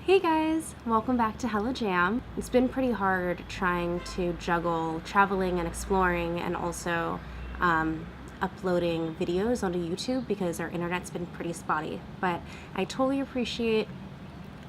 Hey guys, welcome back to HellaJam. It's been pretty hard trying to juggle traveling and exploring and also uploading videos onto YouTube because our internet's been pretty spotty, but I totally appreciate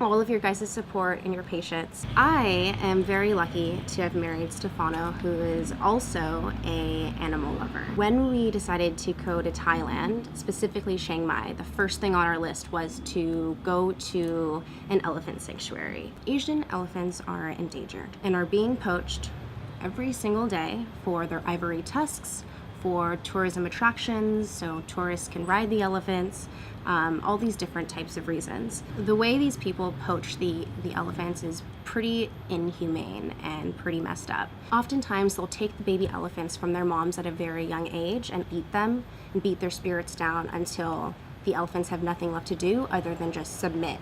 all of your guys' support and your patience. I am very lucky to have married Stefano, who is also an animal lover. When we decided to go to Thailand, specifically Chiang Mai, the first thing on our list was to go to an elephant sanctuary. Asian elephants are endangered and are being poached every single day for their ivory tusks, for tourism attractions, so tourists can ride the elephants, all these different types of reasons. The way these people poach the elephants is pretty inhumane and pretty messed up. Oftentimes they'll take the baby elephants from their moms at a very young age and eat them and beat their spirits down until the elephants have nothing left to do other than just submit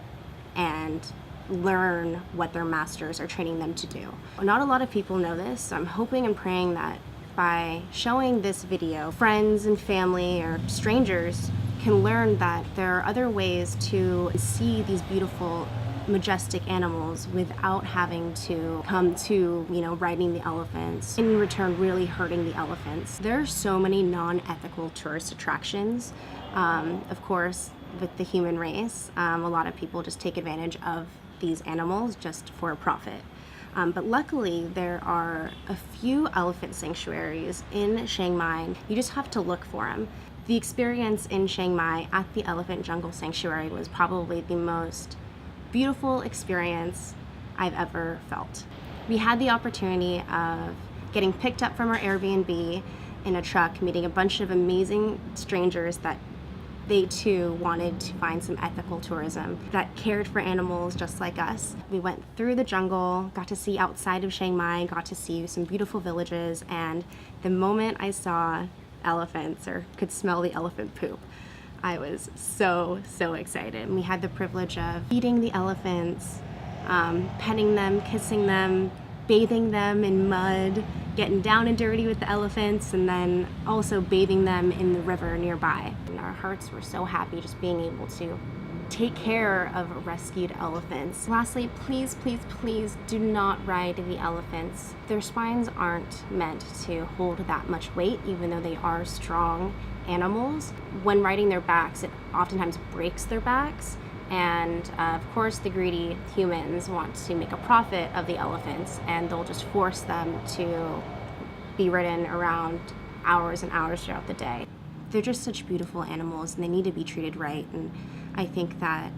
and learn what their masters are training them to do. Not a lot of people know this, so I'm hoping and praying that by showing this video, friends and family or strangers can learn that there are other ways to see these beautiful, majestic animals without having to come to, riding the elephants, in return really hurting the elephants. There are so many non-ethical tourist attractions. Of course, with the human race, a lot of people just take advantage of these animals just for a profit. But luckily, there are a few elephant sanctuaries in Chiang Mai. You just have to look for them. The experience in Chiang Mai at the Elephant Jungle Sanctuary was probably the most beautiful experience I've ever felt. We had the opportunity of getting picked up from our Airbnb in a truck, meeting a bunch of amazing strangers that they too wanted to find some ethical tourism that cared for animals just like us. We went through the jungle, got to see outside of Chiang Mai, got to see some beautiful villages, and the moment I saw elephants or could smell the elephant poop, I was so excited. And we had the privilege of feeding the elephants, petting them, kissing them, bathing them in mud, getting down and dirty with the elephants, and then also bathing them in the river nearby. And our hearts were so happy just being able to take care of rescued elephants. Lastly, please do not ride the elephants. Their spines aren't meant to hold that much weight, even though they are strong animals. When riding their backs, it oftentimes breaks their backs. And of course, the greedy humans want to make a profit of the elephants, and they'll just force them to be ridden around hours and hours throughout the day. They're just such beautiful animals, and they need to be treated right. And I think that,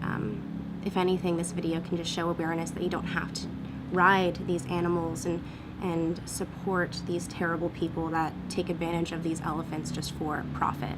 if anything, this video can just show awareness that you don't have to ride these animals and support these terrible people that take advantage of these elephants just for profit.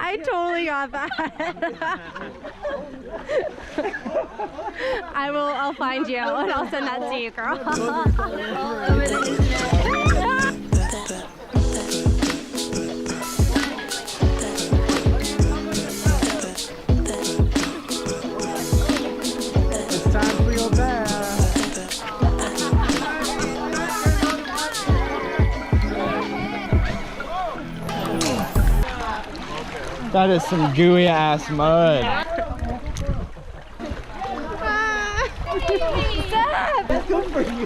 I totally got that. I'll find you and I'll send that to you, girl. All over the internet. It's time for your bath. That is some gooey ass mud.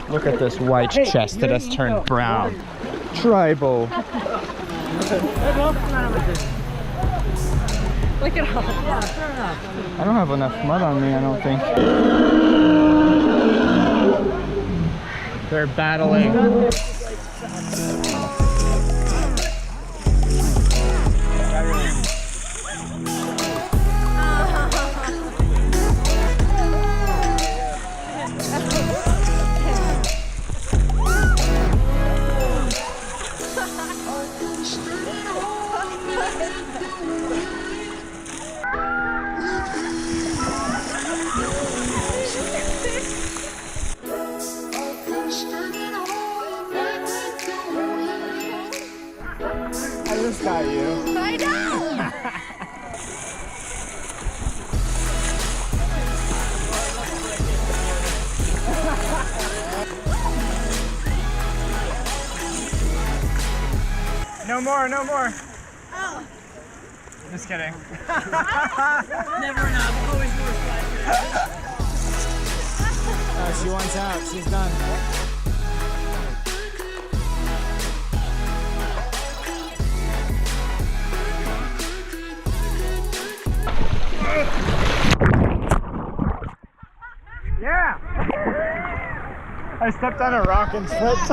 Look at this white chest that has turned brown. Tribal. Look at all. I don't have enough mud on me, I don't think. They're battling. I just got you. I know! No more, no more. Oh. Just kidding. Never enough, always more splash. She wants out, she's done. Yeah! I stepped on a rock and slipped.